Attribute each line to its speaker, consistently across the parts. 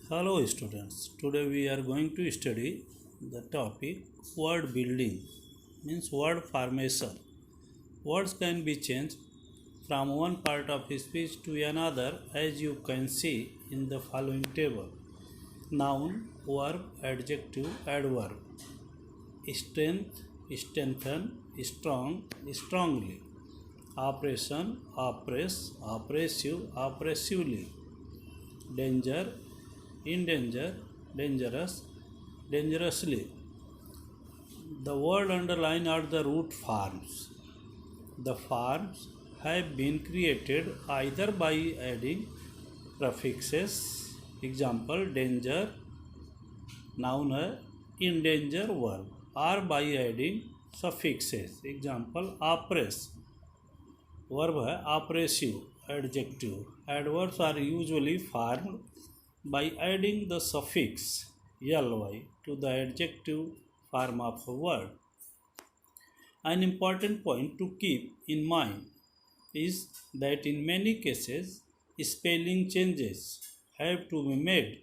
Speaker 1: Hello students, today we are going to study the topic word building, means word formation. Words can be changed from one part of speech to another as you can see in the following table. Noun, verb, adjective, adverb. Strength, strengthen, strong, strongly. Oppression, oppress, oppressive, oppressively. Danger, in danger, dangerous, dangerously. The word underlined are the root forms. The forms have been created either by adding prefixes, example danger, noun है, in danger verb, or by adding suffixes, example oppress, verb है oppressive, adjective. Adverbs are usually formed by adding the suffix ly to the adjective form of a word. An important point to keep in mind is that in many cases spelling changes have to be made.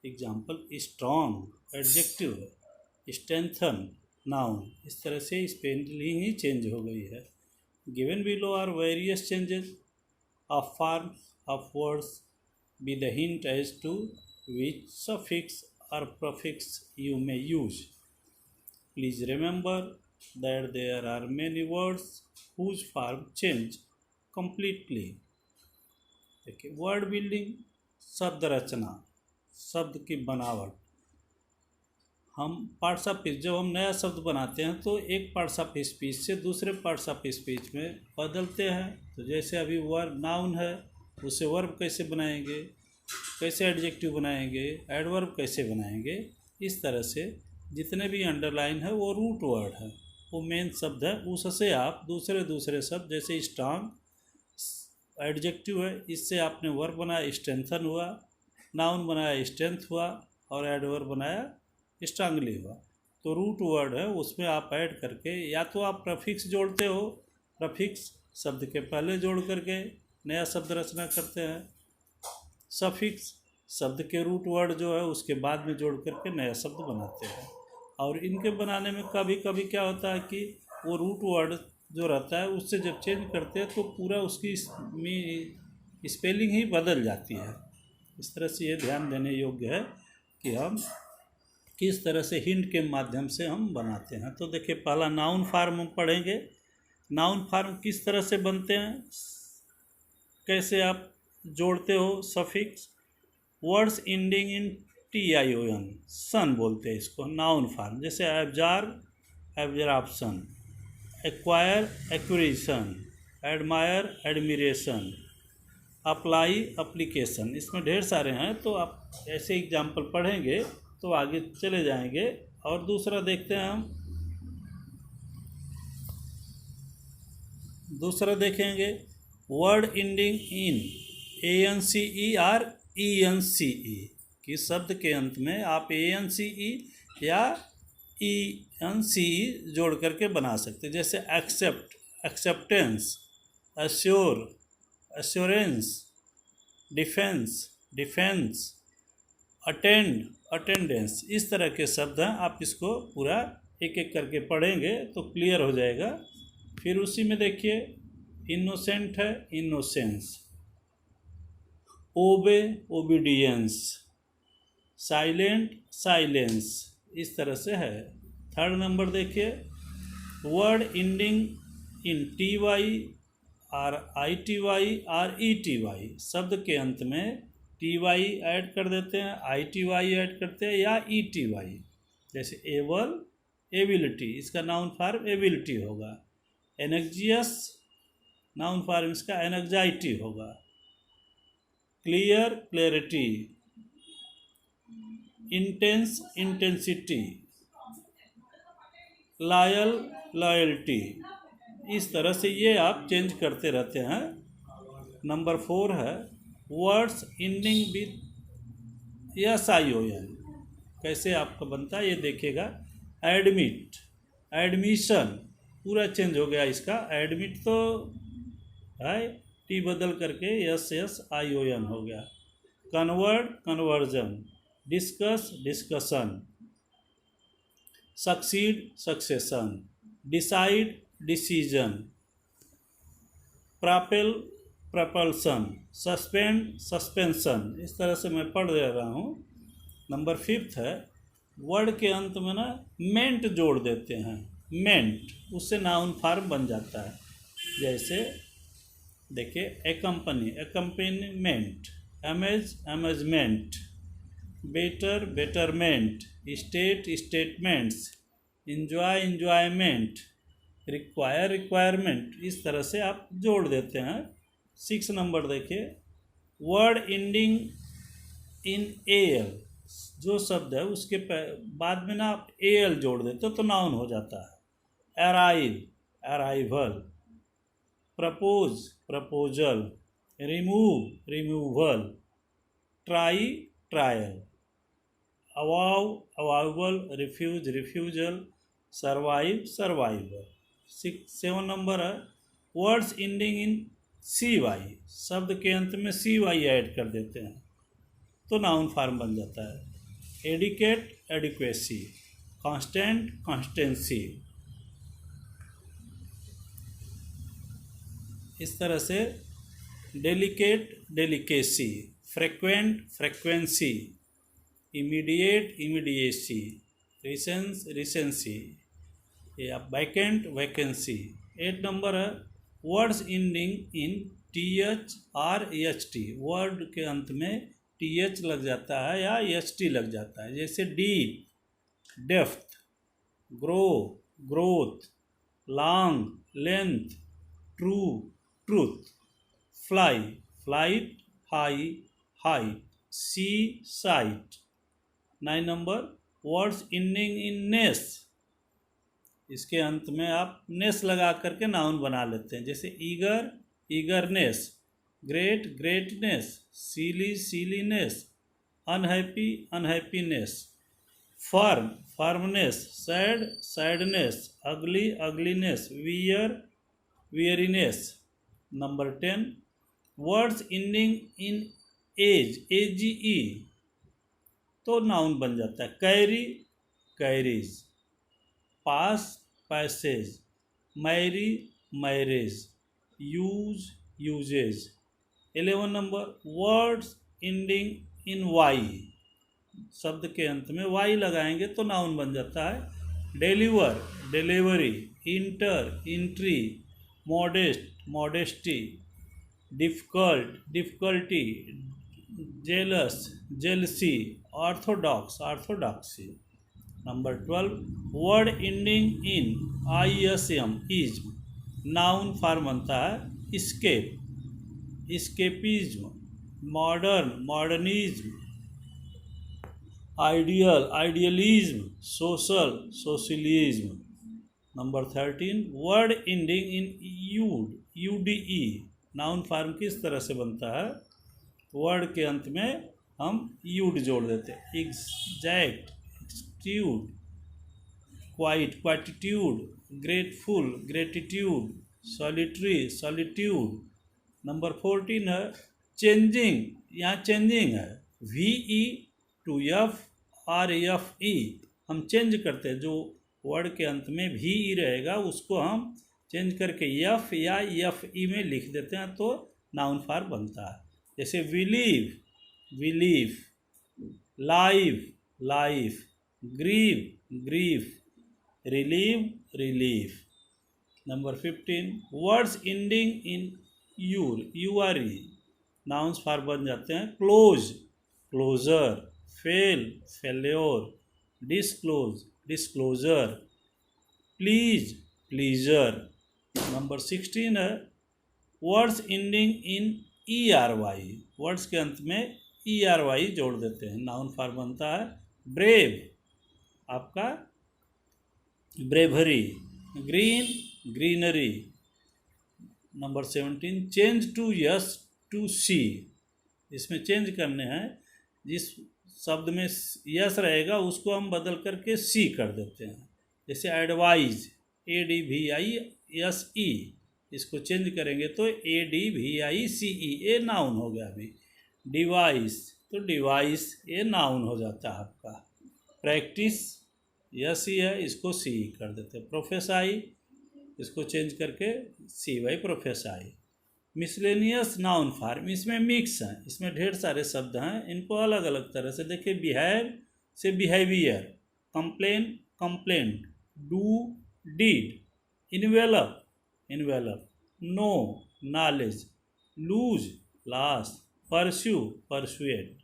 Speaker 1: Example strong adjective, strengthen noun. इस तरह से spelling ही change हो गई है. Given below are various changes of forms of words. Be the hint as to which suffix or prefix you may use. Please remember that there are many words whose form change completely. देखिए word building, शब्द रचना, शब्द की बनावट. हम parts of speech, जब हम नया शब्द बनाते हैं तो एक पार्ट्स ऑफ स्पीच से दूसरे पार्ट्स ऑफ स्पीच में बदलते हैं. तो जैसे अभी वर्ब नाउन है, उसे वर्ब कैसे बनाएंगे, कैसे एडजेक्टिव बनाएंगे, एडवर्ब कैसे बनाएंगे. इस तरह से जितने भी अंडरलाइन है वो रूट वर्ड है, वो मेन शब्द है. उससे आप दूसरे शब्द, जैसे स्ट्रांग एडजेक्टिव है, इससे आपने वर्ब बनाया स्ट्रेंथन हुआ, नाउन बनाया स्ट्रेंथ हुआ, और एडवर्ब बनाया स्ट्रांगली हुआ. तो रूट वर्ड है, उसमें आप ऐड करके या तो आप प्रफिक्स जोड़ते हो, प्रफिक्स शब्द के पहले जोड़ करके नया शब्द रचना करते हैं. सफिक्स शब्द के रूट वर्ड जो है उसके बाद में जोड़ करके नया शब्द बनाते हैं. और इनके बनाने में कभी कभी क्या होता है कि वो रूट वर्ड जो रहता है उससे जब चेंज करते हैं तो पूरा उसकी स्पेलिंग ही बदल जाती है. इस तरह से ये ध्यान देने योग्य है कि हम किस तरह से हिंट के माध्यम से हम बनाते हैं. तो देखिए पहला नाउन फार्म हम पढ़ेंगे. नाउन फार्म किस तरह से बनते हैं, कैसे आप जोड़ते हो सफिक्स. वर्ड्स एंडिंग इन tion, सन बोलते हैं इसको, नाउन फार्म. जैसे absorption, acquire acquisition, admire admiration, apply application. इसमें ढेर सारे हैं, तो आप ऐसे एग्जाम्पल पढ़ेंगे तो आगे चले जाएंगे. और दूसरा देखते हैं हम, दूसरा देखेंगे वर्ड एंडिंग इन ance और ence, कि शब्द के अंत में आप ance या ence जोड़ करके बना सकते हैं. जैसे accept acceptance, assure assurance, defence defence, attend attendance. इस तरह के शब्द हैं. आप इसको पूरा एक एक करके पढ़ेंगे तो क्लियर हो जाएगा. फिर उसी में देखिए इनोसेंट है, इनोसेंस, ओबे ओबीडियंस, साइलेंट साइलेंस. इस तरह से है. थर्ड नंबर देखिए word ending in T Y और आई टी वाई और ई टी वाई. शब्द के अंत में टी वाई ऐड कर देते हैं, आई टी वाई ऐड करते हैं, या ई टी वाई. जैसे एबल एबिलिटी, इसका नाउन फॉर्म एबिलिटी होगा. एनर्जियस नाउन फॉर्म इसका एनर्जाइटी होगा. Clear clarity, intense intensity, loyal loyalty. इस तरह से ये आप चेंज करते रहते हैं. नंबर 4 है वर्ड्स एंडिंग विथ SION. कैसे आपका बनता है ये देखिएगा. एडमिट एडमिशन, पूरा चेंज हो गया इसका. एडमिट तो है, टी बदल करके SSION हो गया. Convert conversion, discuss discussion, succeed succession, decide decision, propel propulsion, suspend suspension. इस तरह से मैं पढ़ दे रहा हूँ। नंबर 5 है, वर्ड के अंत में ना मेंट जोड़ देते हैं। मेंट, उससे नाउन फॉर्म बन जाता है। जैसे देखिए, accompany accompaniment, amaze amazement, better betterment, state statements, enjoy enjoyment, require requirement. इस तरह से आप जोड़ देते हैं। 6 नंबर देखिए, वर्ड एंडिंग इन एल, जो शब्द है उसके बाद में ना आप एल जोड़ देते हो तो नाउन हो जाता है। Arrive arrival, propose proposal, remove removal, try trial, avow avowal, refuse refusal, survive survival. 7 number है, words ending in C Y, शब्द के अंत में सी वाई ऐड कर देते हैं तो नाउन फॉर्म बन जाता है। Adequate adequacy, constant constancy. इस तरह से delicate delicacy, frequent frequency, immediate immediacy, recent recency, या वैकेंट वैकेंसी। 8 नंबर है, words ending in T H or H T, word के अंत में टी एच लग जाता है या एच टी लग जाता है। जैसे deep depth, grow growth, long length, true truth, fly flight, high height, see sight. 9 number, words ending in ness, इसके अंत में आप नेस लगा करके नाउन बना लेते हैं। जैसे eager eagerness, great greatness, silly silliness, unhappy unhappiness, firm firmness, sad sadness, ugly ugliness, weary weariness. Number 10, words ending in age A G E तो नाउन बन जाता है। Carry carriage, pass passage, marry marriage, use usage. 11 number, words ending in Y, शब्द के अंत में Y लगाएंगे तो नाउन बन जाता है। Deliver delivery, enter entry, modest modesty, difficult difficulty, jealous jealousy, orthodox orthodoxy. Number 12, word ending in ISM ism, noun form बनता है। Escape escapism, modern modernism, ideal idealism, social socialism. Number 13, word ending in UDE, noun form किस तरह से बनता है? Word के अंत में हम यूड जोड़ देते हैं। Exact exactitude, quiet quietude, grateful gratitude, solitary solitude. Number 14 है चेंजिंग, यहाँ चेंजिंग है VE to FRFE, हम चेंज करते हैं। जो वर्ड के अंत में VE रहेगा उसको हम चेंज करके F या FE में लिख देते हैं तो नाउन फॉर्म बनता है। जैसे believe belief, live life, grieve grief, relieve relief. Number 15, words ending in URE, nouns form बन जाते हैं। Close closure, fail failure, disclose disclosure, please pleasure. Number 16 है words ending in ERY, words के अंत में ERY जोड़ देते हैं, नाउन फॉर्म बनता है। ब्रेव, आपका bravery, green greenery. Number 17, change to S to C, इसमें चेंज करने हैं। जिस शब्द में यस रहेगा उसको हम बदल करके सी कर देते हैं। जैसे एडवाइज ADVISE, इसको चेंज करेंगे तो ADVICE, ए नाउन हो गया अभी। डिवाइस तो डिवाइस ये नाउन हो जाता है आपका। प्रैक्टिस यस ही है, इसको सी कर देते। प्रोफेसाई इसको चेंज करके C by prophesy. Miscellaneous noun form, इसमें मिक्स हैं, इसमें ढेर सारे शब्द हैं, इनको अलग अलग तरह से देखिए। बिहेव से behaviour, complain complaint, do deed, envelop envelope, know knowledge, lose loss, pursue pursuit,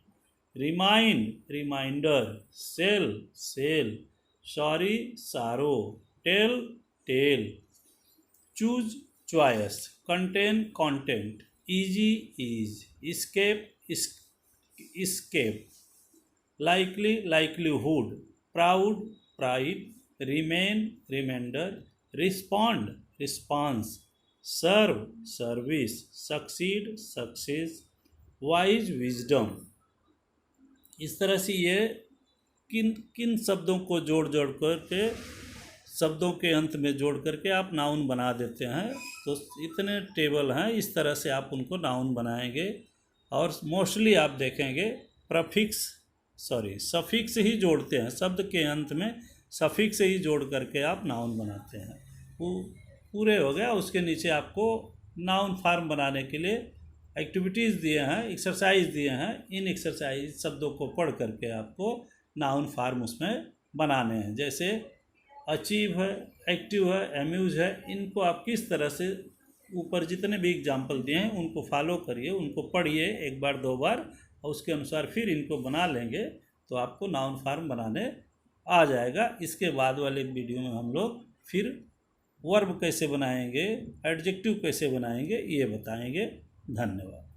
Speaker 1: remind reminder, sell sale, sorry sorrow, tell tale, choose choice, contain content, easy ease, escape escape, likely likelihood, proud pride, remain remainder, respond response, serve service, succeed success, wise wisdom। इस तरह से ये किन किन शब्दों को जोड़ जोड़ करके, शब्दों के अंत में जोड़ करके आप नाउन बना देते हैं। तो इतने टेबल हैं, इस तरह से आप उनको नाउन बनाएंगे। और मोस्टली आप देखेंगे सफिक्स ही जोड़ते हैं, शब्द के अंत में सफिक्स ही जोड़ करके आप नाउन बनाते हैं। वो पूरे हो गया। उसके नीचे आपको नाउन फार्म बनाने के लिए एक्टिविटीज़ दिए हैं, एक्सरसाइज दिए हैं। इन एक्सरसाइज शब्दों को पढ़ करके आपको नाउन फार्म उसमें बनाने हैं। जैसे अचीव है, एक्टिव है, अम्यूज है, इनको आप किस तरह से ऊपर जितने भी एग्जाम्पल दिए हैं उनको फॉलो करिए, उनको पढ़िए एक बार दो बार, और उसके अनुसार फिर इनको बना लेंगे तो आपको नाउन फार्म बनाने आ जाएगा। इसके बाद वाले वीडियो में हम लोग फिर वर्ब कैसे बनाएंगे, एडजेक्टिव कैसे बनाएंगे, ये बताएंगे। धन्यवाद।